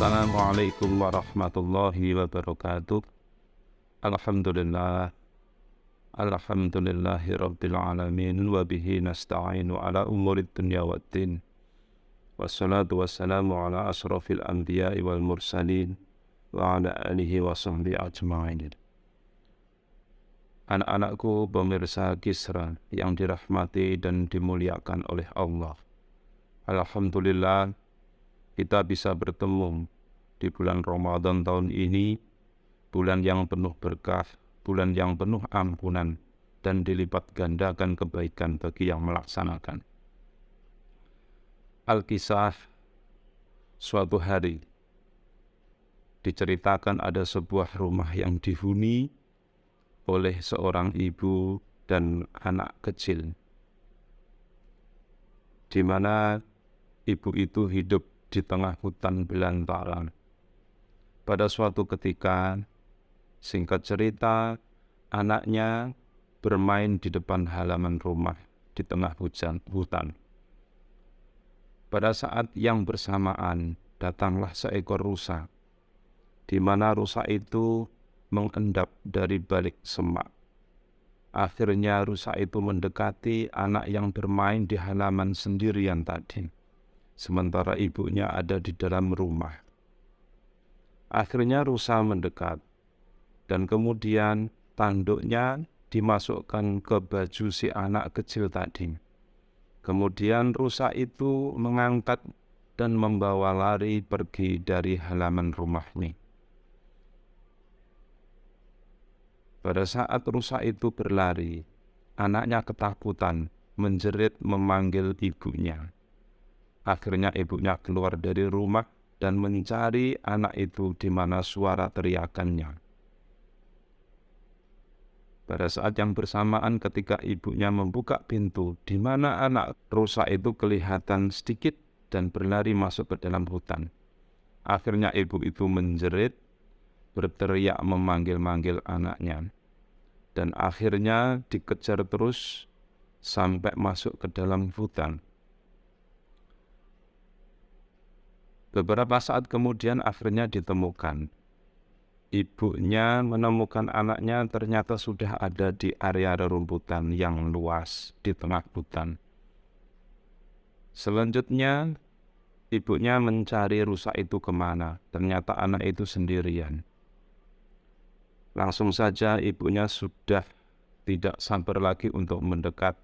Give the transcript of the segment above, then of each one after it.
Assalamualaikum warahmatullahi wabarakatuh. Alhamdulillah, alhamdulillahi rabbil alamin, wa bihi nasta'inu ala umurid dunya waddin. Wassalatu wassalamu ala asrafil anbiya'i wal mursalin, wa ala alihi wa sahbihi ajma'in. Anak-anakku pemirsa Kisra yang dirahmati dan dimuliakan oleh Allah. Alhamdulillah, kita bisa bertemu di bulan Ramadan tahun ini, bulan yang penuh berkah, bulan yang penuh ampunan, dan dilipat gandakan kebaikan bagi yang melaksanakan. Al-Kisah, suatu hari, diceritakan ada sebuah rumah yang dihuni oleh seorang ibu dan anak kecil, di mana ibu itu hidup di tengah hutan belantara. Pada suatu ketika, singkat cerita, anaknya bermain di depan halaman rumah di tengah hutan. Pada saat yang bersamaan, datanglah seekor rusa, di mana rusa itu mengendap dari balik semak. Akhirnya rusa itu mendekati anak yang bermain di halaman sendirian tadi, sementara ibunya ada di dalam rumah. Akhirnya rusa mendekat, dan kemudian tanduknya dimasukkan ke baju si anak kecil tadi. Kemudian rusa itu mengangkat dan membawa lari pergi dari halaman rumah ini. Pada saat rusa itu berlari, anaknya ketakutan, menjerit memanggil ibunya. Akhirnya ibunya keluar dari rumah dan mencari anak itu di mana suara teriakannya. Pada saat yang bersamaan ketika ibunya membuka pintu, di mana anak rusa itu kelihatan sedikit dan berlari masuk ke dalam hutan. Akhirnya ibu itu menjerit, berteriak memanggil-manggil anaknya. Dan akhirnya dikejar terus sampai masuk ke dalam hutan. Beberapa saat kemudian akhirnya ditemukan. Ibunya menemukan anaknya ternyata sudah ada di area rerumputan yang luas di tengah hutan. Selanjutnya, ibunya mencari rusa itu kemana. Ternyata anak itu sendirian. Langsung saja ibunya sudah tidak sabar lagi untuk mendekat,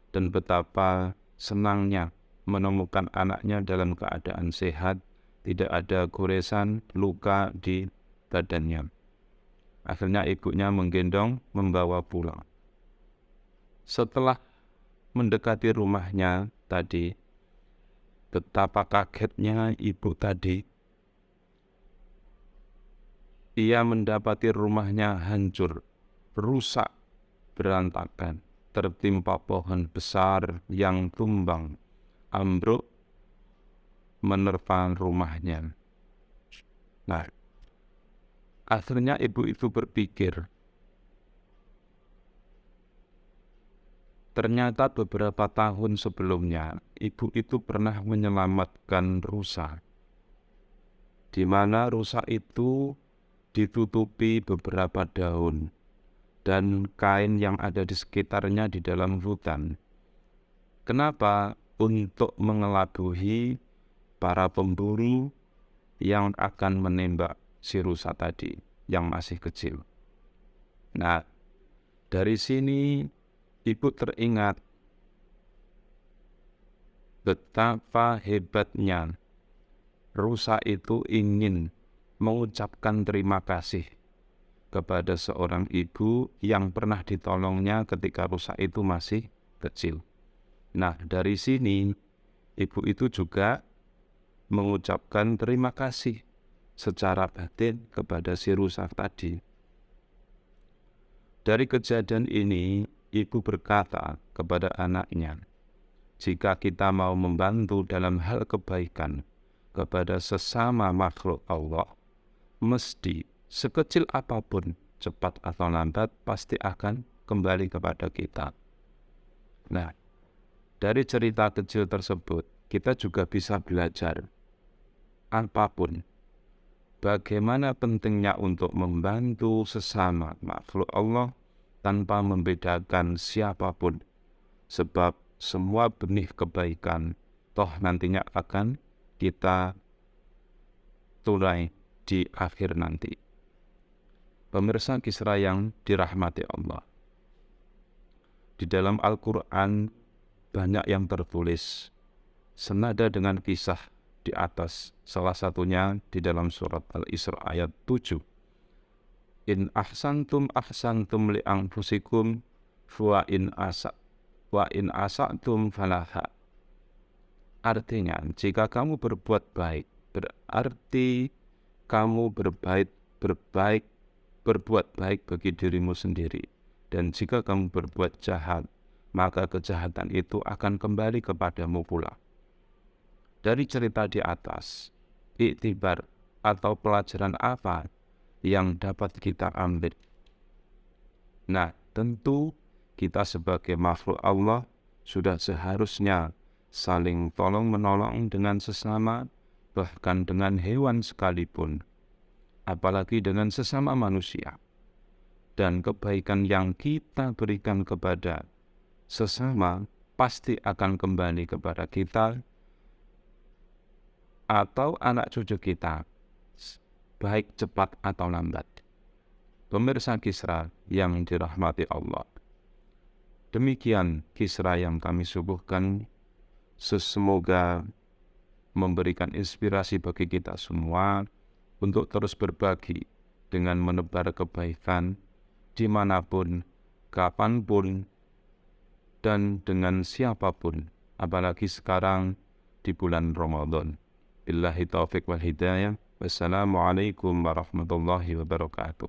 dan betapa senangnya menemukan anaknya dalam keadaan sehat, tidak ada goresan, luka di badannya. Akhirnya ibunya menggendong, membawa pulang. Setelah mendekati rumahnya tadi, betapa kagetnya ibu tadi. Ia mendapati rumahnya hancur, rusak, berantakan, tertimpa pohon besar yang tumbang, ambruk, menerpa rumahnya. Nah, akhirnya ibu itu berpikir, ternyata beberapa tahun sebelumnya, ibu itu pernah menyelamatkan rusa, di mana rusa itu ditutupi beberapa daun dan kain yang ada di sekitarnya di dalam hutan. Kenapa? Untuk mengelabuhi para pemburu yang akan menembak si rusa tadi yang masih kecil. Nah, dari sini ibu teringat betapa hebatnya rusa itu ingin mengucapkan terima kasih kepada seorang ibu yang pernah ditolongnya ketika rusa itu masih kecil. Nah, dari sini ibu itu juga mengucapkan terima kasih secara batin kepada si rusa tadi. Dari kejadian ini, ibu berkata kepada anaknya, jika kita mau membantu dalam hal kebaikan kepada sesama makhluk Allah, mesti sekecil apapun, cepat atau lambat, pasti akan kembali kepada kita. Nah, dari cerita kecil tersebut, kita juga bisa belajar apapun bagaimana pentingnya untuk membantu sesama makhluk Allah tanpa membedakan siapapun, sebab semua benih kebaikan toh nantinya akan kita turai di akhir nanti. Pemirsa Kisra yang dirahmati Allah, di dalam Al-Quran banyak yang tertulis senada dengan kisah di atas, salah satunya di dalam surat Al-Isra ayat 7. In ahsantum li anfusikum wa in asa'tum falaha. Artinya, jika kamu berbuat baik, berarti kamu berbuat baik bagi dirimu sendiri. Dan jika kamu berbuat jahat, maka kejahatan itu akan kembali kepadamu pula. Dari cerita di atas, iktibar atau pelajaran apa yang dapat kita ambil? Nah, tentu kita sebagai makhluk Allah sudah seharusnya saling tolong-menolong dengan sesama, bahkan dengan hewan sekalipun, apalagi dengan sesama manusia. Dan kebaikan yang kita berikan kepada sesama pasti akan kembali kepada kita atau anak cucu kita, baik cepat atau lambat. Pemirsa Kisra yang dirahmati Allah, demikian Kisra yang kami suguhkan. Semoga memberikan inspirasi bagi kita semua untuk terus berbagi dengan menebar kebaikan dimanapun, kapanpun, dan dengan siapapun, apalagi sekarang di bulan Ramadan. Billahi taufiq wal hidayah. Wassalamualaikum warahmatullahi wabarakatuh.